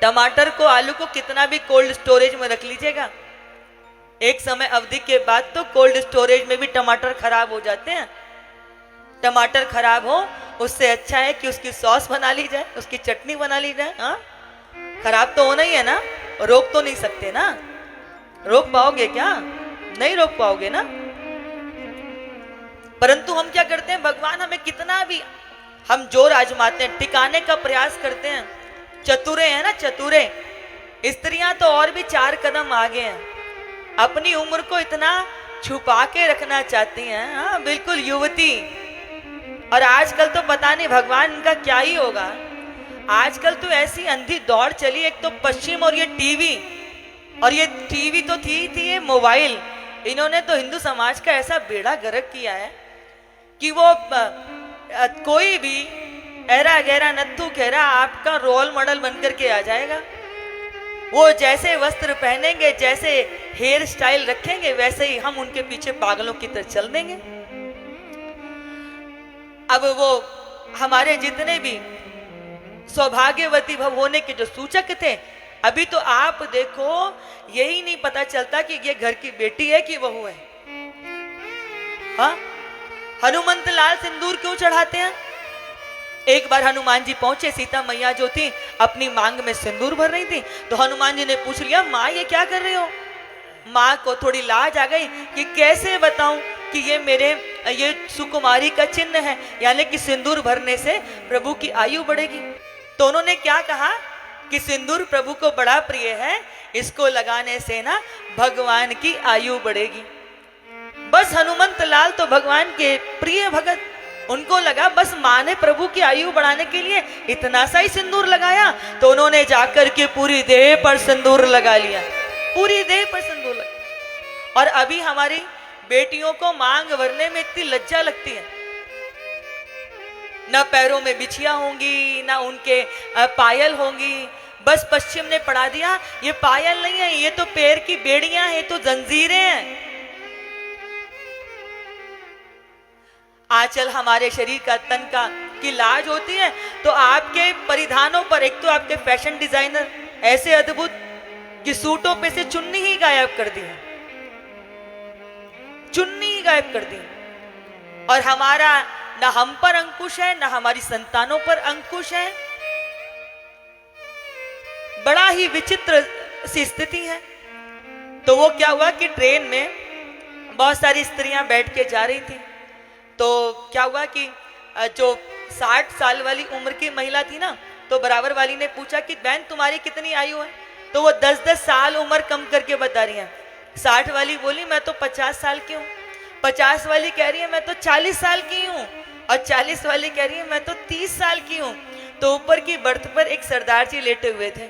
टमाटर को, आलू को कितना भी कोल्ड स्टोरेज में रख लीजिएगा, एक समय अवधि के बाद तो कोल्ड स्टोरेज में भी टमाटर खराब हो जाते हैं। टमाटर खराब हो उससे अच्छा है कि उसकी सॉस बना ली जाए, उसकी चटनी बना ली जाए। हाँ, खराब तो होना ही है ना, रोक तो नहीं सकते ना। रोक पाओगे क्या? नहीं रोक पाओगे ना। परंतु हम क्या करते हैं, भगवान हमें कितना भी हम जोर आजमाते हैं, टिकाने का प्रयास करते हैं। चतुरे हैं ना, चतुरे स्त्रियां तो और भी 4 कदम आगे हैं, अपनी उम्र को इतना छुपा के रखना चाहती हैं। हाँ बिल्कुल युवती। और आजकल तो पता नहीं भगवान इनका क्या ही होगा। आजकल तो ऐसी अंधी दौड़ चली, एक तो पश्चिम और ये टीवी, और ये टीवी तो थी ये मोबाइल, इन्होंने तो हिंदू समाज का ऐसा बेड़ा गर्क किया है कि वो कोई भी ऐरा गहरा नत्थु खेरा आपका रोल मॉडल बनकर के आ जाएगा। वो जैसे वस्त्र पहनेंगे, जैसे हेयर स्टाइल रखेंगे, वैसे ही हम उनके पीछे पागलों की तरह चल देंगे। अब वो हमारे जितने भी सौभाग्यवती भव होने के जो सूचक थे, अभी तो आप देखो यही नहीं पता चलता कि ये घर की बेटी है कि बहू है। हाँ, हनुमंत लाल सिंदूर क्यों चढ़ाते हैं? एक बार हनुमान जी पहुंचे, सीता मैया जो थी अपनी मांग में सिंदूर भर रही थी, तो हनुमान जी ने पूछ लिया, माँ ये क्या कर रही हो? माँ को थोड़ी लाज आ गई कि कैसे बताऊं कि ये सुकुमारी का चिन्ह है, यानी कि सिंदूर भरने से प्रभु की आयु बढ़ेगी। तो उन्होंने क्या कहा कि सिंदूर प्रभु को बड़ा प्रिय है, इसको लगाने से ना भगवान की आयु बढ़ेगी। बस हनुमंत लाल तो भगवान के प्रिय भगत, उनको लगा बस माँ ने प्रभु की आयु बढ़ाने के लिए इतना सा ही सिंदूर लगाया, तो उन्होंने जाकर के पूरी देह पर सिंदूर लगा लिया, पूरी देह पर सिंदूर लगा। और अभी हमारी बेटियों को मांग भरने में इतनी लज्जा लगती है, ना पैरों में बिछिया होंगी, ना उनके पायल होंगी। बस पश्चिम ने पढ़ा दिया ये पायल नहीं है, ये तो पैर की बेड़ियां हैं, तो जंजीरें हैं। आंचल हमारे शरीर का, तन का की लाज होती है, तो आपके परिधानों पर एक तो आपके फैशन डिजाइनर ऐसे अद्भुत कि सूटों पे से चुन्नी ही गायब कर दी है, चुन्नी ही गायब कर दी। और हमारा ना हम पर अंकुश है, ना हमारी संतानों पर अंकुश है। बड़ा ही विचित्र सी स्थिति है। तो वो क्या हुआ कि ट्रेन में बहुत सारी स्त्रियां बैठ के जा रही थी, तो क्या हुआ कि जो 60 साल वाली उम्र की महिला थी ना, तो बराबर वाली ने पूछा कि बहन तुम्हारी कितनी आयु है? तो वो 10-10 साल उम्र कम करके बता रही है। 60 वाली बोली मैं तो 50 साल की हूँ, 50 वाली कह रही है मैं तो 40 साल की हूँ, और 40 वाली कह रही है मैं तो 30 साल की हूँ। तो ऊपर की बर्थ पर एक सरदार जी लेटे हुए थे,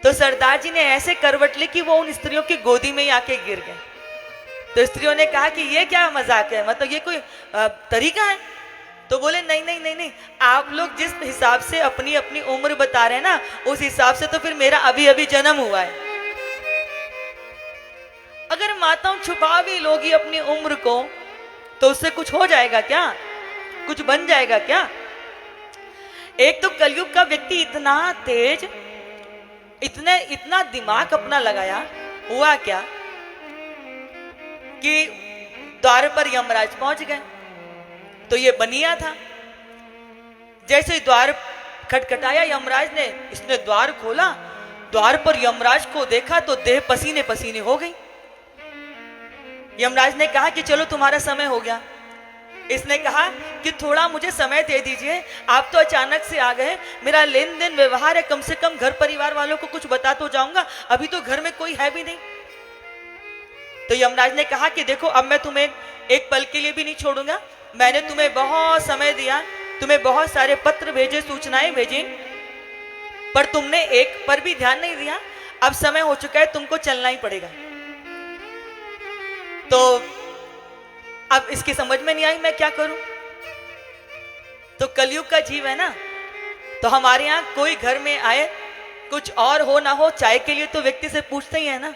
तो सरदार जी ने ऐसे करवट ली कि वो उन स्त्रियों की गोदी में ही आके गिर गए। तो स्त्रियों ने कहा कि ये क्या मजाक है, मतलब ये कोई तरीका है? तो बोले नहीं नहीं नहीं नहीं, आप लोग जिस हिसाब से अपनी अपनी उम्र बता रहे हैं ना, उस हिसाब से तो फिर मेरा अभी अभी जन्म हुआ है। अगर माताओं छुपा भी लोगी अपनी उम्र को, तो उससे कुछ हो जाएगा क्या? कुछ बन जाएगा क्या? एक तो कलयुग का व्यक्ति इतना तेज, इतना दिमाग अपना लगाया, हुआ क्या कि द्वार पर यमराज पहुंच गए। तो ये बनिया था, जैसे ही द्वार खटखटाया यमराज ने, इसने द्वार खोला, द्वार पर यमराज को देखा तो देह पसीने पसीने हो गई। यमराज ने कहा कि चलो तुम्हारा समय हो गया। इसने कहा कि थोड़ा मुझे समय दे दीजिए, आप तो अचानक से आ गए, मेरा लेन देन व्यवहार है, कम से कम घर परिवार वालों को कुछ बता तो जाऊंगा, अभी तो घर में कोई है भी नहीं। तो यमराज ने कहा कि देखो अब मैं तुम्हें एक पल के लिए भी नहीं छोड़ूंगा, मैंने तुम्हें बहुत समय दिया, तुम्हें बहुत सारे पत्र भेजे, सूचनाएं भेजी, पर तुमने एक पर भी ध्यान नहीं दिया। अब समय हो चुका है, तुमको चलना ही पड़ेगा। तो अब इसकी समझ में नहीं आई मैं क्या करूं। तो कलयुग का जीव है ना, तो हमारे यहां कोई घर में आए, कुछ और हो ना हो, चाय के लिए तो व्यक्ति से पूछते ही है ना।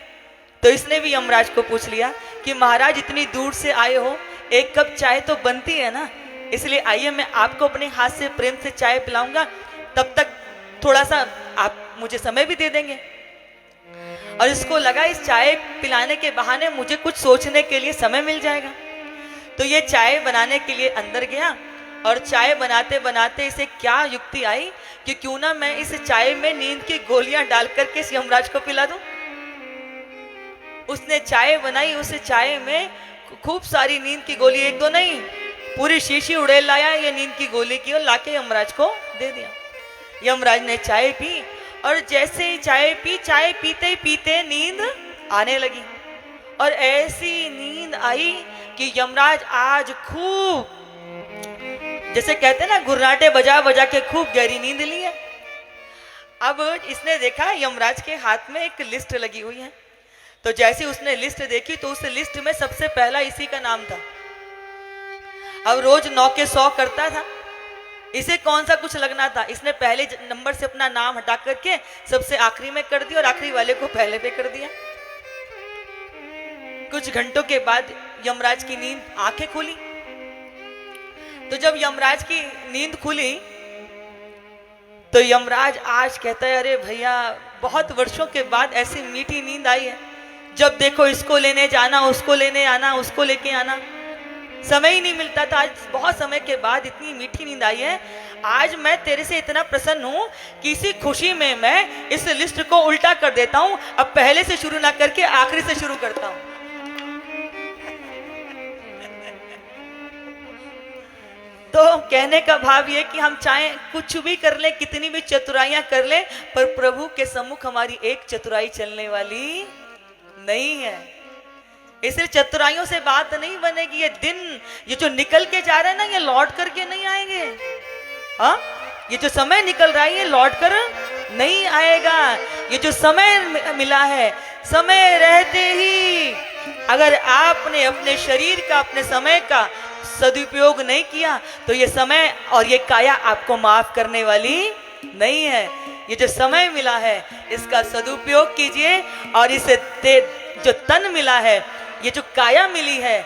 तो इसने भी यमराज को पूछ लिया कि महाराज इतनी दूर से आए हो, एक कप चाय तो बनती है ना, इसलिए आइए मैं आपको अपने हाथ से प्रेम से चाय पिलाऊंगा, तब तक थोड़ा सा आप मुझे समय भी दे देंगे। और इसको लगा इस चाय पिलाने के बहाने मुझे कुछ सोचने के लिए समय मिल जाएगा। तो ये चाय बनाने के लिए अंदर गया और चाय बनाते बनाते इसे क्या युक्ति आई कि क्यों ना मैं इस चाय में नींद की गोलियां डाल करके इस यमराज को पिला दूं। उसने चाय बनाई, उस चाय में खूब सारी नींद की गोली, एक दो नहीं, पूरी शीशी उड़ेल लाया ये नींद की गोली की और लाके यमराज को दे दिया। यमराज ने चाय पी और जैसे ही चाय पी, चाय पीते पीते नींद आने लगी और ऐसी नींद आई कि यमराज आज खूब, जैसे कहते हैं ना, गुर्राटे बजा बजा के खूब गहरी नींद ली है। अब इसने देखा यमराज के हाथ में एक लिस्ट लगी हुई है, तो जैसे उसने लिस्ट देखी तो उस लिस्ट में सबसे पहला इसी का नाम था। अब रोज 9 के 100 करता था, इसे कौन सा कुछ लगना था। इसने पहले नंबर से अपना नाम हटा करके सबसे आखिरी में कर दिया और आखिरी वाले को पहले पे कर दिया। कुछ घंटों के बाद यमराज की नींद आंखें खुली। तो जब यमराज की नींद खुली तो यमराज आज कहता है, अरे भैया बहुत वर्षों के बाद ऐसी मीठी नींद आई है, जब देखो इसको लेने जाना, उसको लेने आना, उसको लेके आना, समय ही नहीं मिलता था। आज बहुत समय के बाद इतनी मीठी नींद आई है। आज मैं तेरे से इतना प्रसन्न हूं कि इसी खुशी में मैं इस लिस्ट को उल्टा कर देता हूं। अब पहले से शुरू ना करके आखिरी से शुरू करता हूं। तो कहने का भाव ये कि हम चाहे कुछ भी कर ले, कितनी भी चतुराइयां कर ले, पर प्रभु के सम्मुख हमारी एक चतुराई चलने वाली नहीं है। इसलिए चतुराइयों से बात नहीं बनेगी। ये दिन, ये जो निकल के जा रहे हैं ना, ये लौट करके नहीं आएंगे। हाँ, ये जो समय निकल रहा है ये लौट कर नहीं आएगा। ये जो समय मिला है, समय रहते ही अगर आपने अपने शरीर का, अपने समय का सदुपयोग नहीं किया तो ये समय और ये काया आपको माफ करने वाली नहीं है। ये जो समय मिला है इसका सदुपयोग कीजिए और इसे जो तन मिला है, ये जो काया मिली है,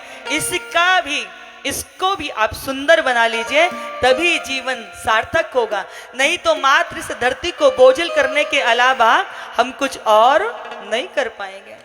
इसको भी आप सुंदर बना लीजिए, तभी जीवन सार्थक होगा। नहीं तो मात्र इस धरती को बोझिल करने के अलावा हम कुछ और नहीं कर पाएंगे।